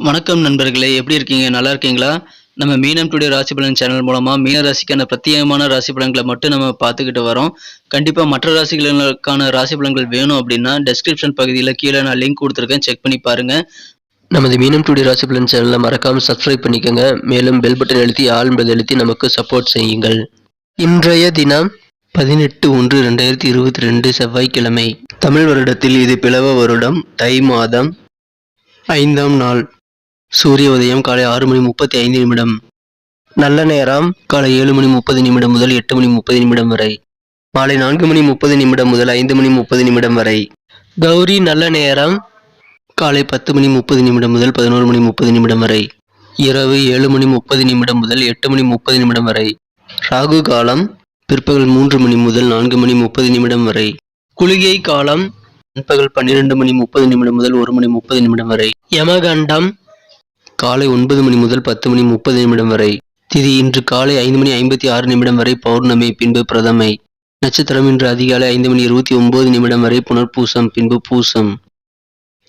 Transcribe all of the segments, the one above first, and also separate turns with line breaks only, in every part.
வணக்கம் நண்பர்களே, எப்படி இருக்கீங்க? நல்லா இருக்கீங்களா? நம்ம மீனம் டுடே ராசி பலன் சேனல் மூலமா மீன ராசிக்கான பிரத்யேகமான ராசி பலன்களை மட்டும் நம்ம பார்த்துக்கிட்டு வரோம். கண்டிப்பா மற்ற ராசிகளுக்கான ராசி பலன்கள் வேணும் அப்படின்னா டெஸ்கிரிப்ஷன் பகுதியில் கீழே நான் லிங்க் கொடுத்துருக்கேன், செக் பண்ணி பாருங்க. நமது மீனம் டுடே ராசி பலன் சேனலை மறக்காம சப்ஸ்கிரைப் பண்ணிக்கோங்க. மேலும் பெல் பட்டன் அழுத்தி ஆல் என்பதை அழுத்தி நமக்கு சப்போர்ட் செய்யுங்கள். இன்றைய தினம் 18/1/2022 செவ்வாய்க்கிழமை. தமிழ் வருடத்தில் இது பிளவ வருடம், தை மாதம் 5ஆம் நாள். சூரிய உதயம் காலை 6:35 நல்ல நேரம் காலை 7:30 முதல் 8:30 வரை. மாலை 4:30 முதல் 5:30 வரை. கௌரி நல்ல நேரம் காலை 10:30 முதல் 11:30 வரை. இரவு 7:30 முதல் 8:30 வரை. ராகு காலம் பிற்பகல் 3 முதல் 4:30 வரை. குளிகை காலம் பிற்பகல் 12:30 முதல் 1:30 வரை. யமகண்டம் காலை 9 முதல் 10:30 வரை. திதி இன்று காலை 5:56 வரை பௌர்ணமி, பின்பு பிரதமை. நட்சத்திரம் இன்று அதிகாலை 5:29 வரை புனர்பூசம், பின்பு பூசம்.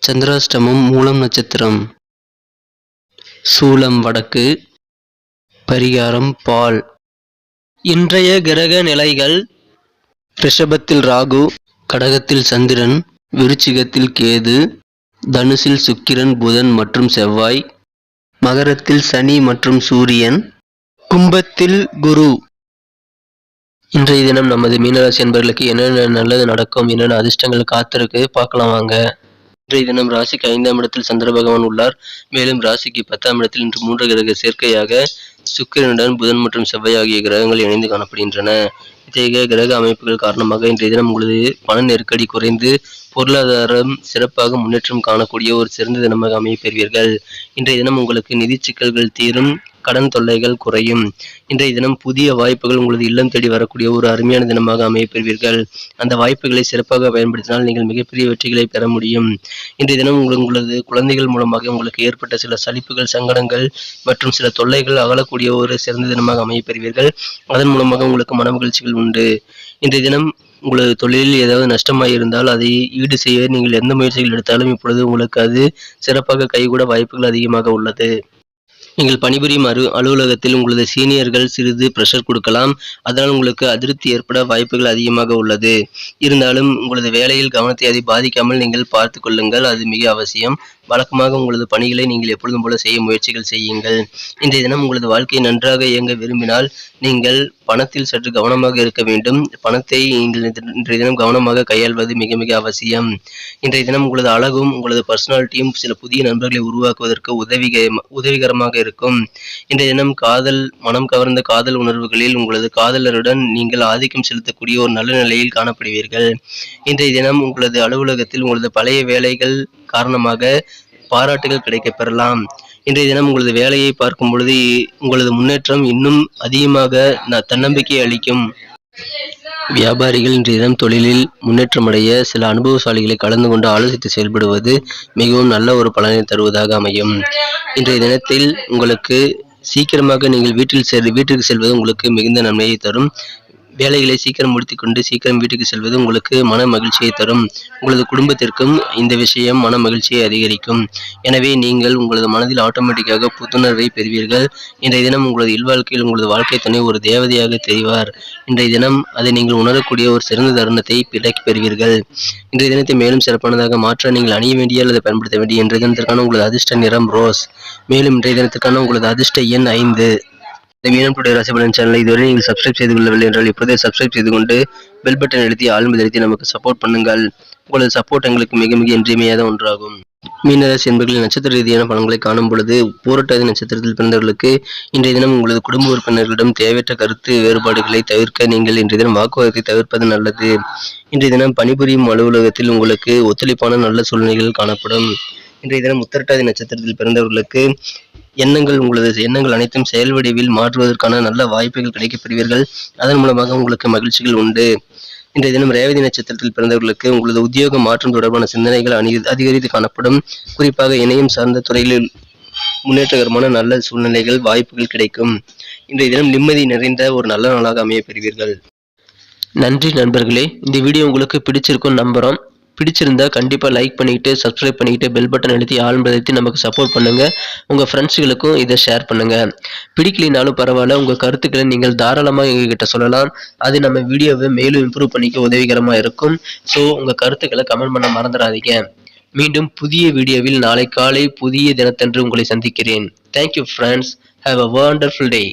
சந்திராஷ்டமம் மூலம் நட்சத்திரம். சூலம் வடக்கு. பரிகாரம் பால். இன்றைய கிரக நிலைகள்: ரிஷபத்தில் ராகு, கடகத்தில் சந்திரன், விருச்சிகத்தில் கேது, தனுசில் சுக்கிரன், புதன் மற்றும் செவ்வாய், மகரத்தில் சனி மற்றும் சூரியன், கும்பத்தில் குரு. இன்றைய தினம் நமது மீனராசி என்பவர்களுக்கு என்னென்ன நல்லது நடக்கும், என்னென்ன அதிர்ஷ்டங்கள் காத்திருக்கு பார்க்கலாம் வாங்க. இன்றைய தினம் ராசிக்கு 5ஆம் இடத்தில் சந்திர பகவான் உள்ளார். மேலும் ராசிக்கு 10ஆம் இடத்தில் இன்று 3 கிரக சேர்க்கையாக சுக்கிரனுடன் புதன் மற்றும் செவ்வாய் ஆகிய கிரகங்கள் இணைந்து காணப்படுகின்றன. இத்தகைய கிரக அமைப்புகள் காரணமாக இன்றைய தினம் உங்களது பண நெருக்கடி குறைந்து பொருளாதாரம் சிறப்பாக முன்னேற்றம் காணக்கூடிய ஒரு சிறந்த தினமாக அமையப்பெறுவீர்கள். இன்றைய தினம் உங்களுக்கு நிதி சிக்கல்கள் தீரும், கடன் தொல்லைகள் குறையும். இன்றைய தினம் புதிய வாய்ப்புகள் உங்களது இல்லம் தேடி வரக்கூடிய ஒரு அருமையான தினமாக அமையப்பெறுவீர்கள். அந்த வாய்ப்புகளை சிறப்பாக பயன்படுத்தினால் நீங்கள் மிகப்பெரிய வெற்றிகளை பெற முடியும். இன்றைய தினம் உங்களது குழந்தைகள் மூலமாக உங்களுக்கு ஏற்பட்ட சில சலிப்புகள், சங்கடங்கள் மற்றும் சில தொல்லைகள் அகலக்கூடிய ஒரு சிறந்த தினமாக அமையப்பெறுவீர்கள். அதன் மூலமாக உங்களுக்கு மன மகிழ்ச்சிகள் உண்டு. இன்றைய தினம் உங்களது தொழிலில் ஏதாவது நஷ்டமாக இருந்தால் அதை ஈடு செய்ய நீங்கள் எந்த முயற்சிகள் எடுத்தாலும் இப்பொழுது உங்களுக்கு அது சிறப்பாக கைகூட வாய்ப்புகள் அதிகமாக உள்ளது. நீங்கள் பணிபுரியும் அலுவலகத்தில் உங்களது சீனியர்கள் சிறிது பிரஷர் கொடுக்கலாம். அதனால் உங்களுக்கு அதிருப்தி ஏற்பட வாய்ப்புகள் அதிகமாக உள்ளது. இருந்தாலும் உங்களது வேலையில் கவனத்தை அதை பாதிக்காமல் நீங்கள் பார்த்து கொள்ளுங்கள், அது மிக அவசியம். வழக்கமாக உங்களது பணிகளை நீங்கள் எப்பொழுதும் போல செய்ய முயற்சிகள் செய்யுங்கள். இன்றைய தினம் உங்களது வாழ்க்கை நன்றாக இயங்க விரும்பினால் நீங்கள் பணத்தில் சற்று கவனமாக இருக்க வேண்டும். பணத்தை நீங்கள் இன்றைய தினம் கவனமாக கையாள்வது மிக மிக அவசியம். இன்றைய தினம் உங்களது அழகும் உங்களது பர்சனாலிட்டியும் சில புதிய நண்பர்களை உருவாக்குவதற்கு உதவிகரமாக இருக்கும். இன்றைய தினம் மனம் கவர்ந்த காதல் உணர்வுகளில் உங்களது காதலருடன் நீங்கள் ஆதிக்கம் செலுத்தக்கூடிய ஒரு நல்ல நிலையில் காணப்படுவீர்கள். இன்றைய தினம் உங்களது அலுவலகத்தில் உங்களது பழைய வேலைகள் காரணமாக பாராட்டுகள் கிடைக்கப் பெறலாம். இன்றைய தினம் உங்களது வேலையை பார்க்கும் பொழுது உங்களது முன்னேற்றம் இன்னும் அதிகமாக தன்னம்பிக்கை அளிக்கும். வியாபாரிகள் இன்றைய தினம் தொழிலில் முன்னேற்றமடைய சில அனுபவசாலிகளை கலந்து கொண்டு ஆலோசித்து செயல்படுவது மிகவும் நல்ல ஒரு பலனை தருவதாக அமையும். இன்றைய தினத்தில் உங்களுக்கு சீக்கிரமாக நீங்கள் வீட்டிற்கு செல்வது உங்களுக்கு மிகுந்த நன்மையை தரும். வேலைகளை சீக்கிரம் முடித்துக்கொண்டு சீக்கிரம் வீட்டுக்கு செல்வது உங்களுக்கு மன மகிழ்ச்சியை தரும். உங்களது குடும்பத்திற்கும் இந்த விஷயம் மன மகிழ்ச்சியை அதிகரிக்கும். எனவே நீங்கள் உங்களது மனதில் ஆட்டோமேட்டிக்காக புத்துணர்வை பெறுவீர்கள். இன்றைய தினம் உங்களது இல்வாழ்க்கையில் உங்களது வாழ்க்கை துணை ஒரு தேவதையாக தெரிவார். இன்றைய தினம் அதை நீங்கள் உணரக்கூடிய ஒரு சிறந்த தருணத்தை கிடைக்கப் பெறுவீர்கள். இன்றைய தினத்தை மேலும் சிறப்பானதாக மாற்ற நீங்கள் அணிய வேண்டிய அல்லது பயன்படுத்த வேண்டிய இன்றைய தினத்திற்கான உங்களது அதிர்ஷ்ட நிறம் ரோஸ். மேலும் இன்றைய தினத்திற்கான உங்களது அதிர்ஷ்ட எண் 5. இந்த மீனம் டுடே ராசி பலன் சேனலை இதுவரை நீங்கள் சப்ஸ்கிரைப் செய்து கொள்ளவில்லை என்றால் இப்போதே சப்ஸ்கிரைப் செய்து கொண்டு பெல் பட்டன் அழுத்தி ஆல் மீது அழுத்தி நமக்கு சப்போர்ட் பண்ணுங்கள். உங்களது சப்போர்ட் எங்களுக்கு மிக மிக இன்றியமையாத ஒன்றாகும். மீனராசி என்பர்களின் நட்சத்திர ரீதியான பலன்களை காணும் பொழுது பூரட்டாதி நட்சத்திரத்தில் பிறந்தவர்களுக்கு இன்றைய தினம் உங்களது குடும்ப உறுப்பினர்களிடம் தேவையற்ற கருத்து வேறுபாடுகளை தவிர்க்க நீங்கள் இன்றைய தினம் வாக்குவாதத்தை தவிர்ப்பது நல்லது. இன்றைய தினம் பணிபுரியும் அலுவலகத்தில் உங்களுக்கு ஒத்துழைப்பான நல்ல சூழ்நிலைகள் காணப்படும். இன்றைய தினம் உத்திரட்டாதி நட்சத்திரத்தில் பிறந்தவர்களுக்கு உங்களது எண்ணங்கள் அனைத்தும் செயல் வடிவில் மாற்றுவதற்கான நல்ல வாய்ப்புகள் கிடைக்கப் பெறுவீர்கள். அதன் மூலமாக உங்களுக்கு மகிழ்ச்சிகள் உண்டு. இன்றைய தினம் ரேவதி நட்சத்திரத்தில் பிறந்தவர்களுக்கு உங்களது உத்தியோக மாற்றம் தொடர்பான சிந்தனைகள் அதிகரித்து காணப்படும். குறிப்பாக இணையம் சார்ந்த துறைகளில் முன்னேற்றகரமான நல்ல சூழ்நிலைகள் வாய்ப்புகள் கிடைக்கும். இன்றைய தினம் நிம்மதி நிறைந்த ஒரு நல்ல நாளாக அமைய பெறுவீர்கள். நன்றி நண்பர்களே. இந்த வீடியோ உங்களுக்கு பிடிச்சிருக்கும் நம்புறோம். பிடிச்சிருந்தா கண்டிப்பாக லைக் பண்ணிக்கிட்டு சப்ஸ்கிரைப் பண்ணிக்கிட்டு பெல் பட்டன் அழுத்தி ஆழ்ந்தழுத்தி நமக்கு சப்போர்ட் பண்ணுங்கள். உங்கள் ஃப்ரெண்ட்ஸுகளுக்கும் இதை ஷேர் பண்ணுங்கள். பிடிக்கலினாலும் பரவாயில்ல, உங்கள் கருத்துக்களை நீங்கள் தாராளமாக எங்ககிட்ட சொல்லலாம். அது நம்ம வீடியோவை மேலும் இம்ப்ரூவ் பண்ணிக்க உதவிகரமாக இருக்கும். ஸோ உங்கள் கருத்துக்களை கமெண்ட் பண்ண மறந்துடாதீங்க. மீண்டும் புதிய வீடியோவில் நாளை காலை புதிய தினத்தன்று உங்களை சந்திக்கிறேன். Thank you friends. Have a wonderful day.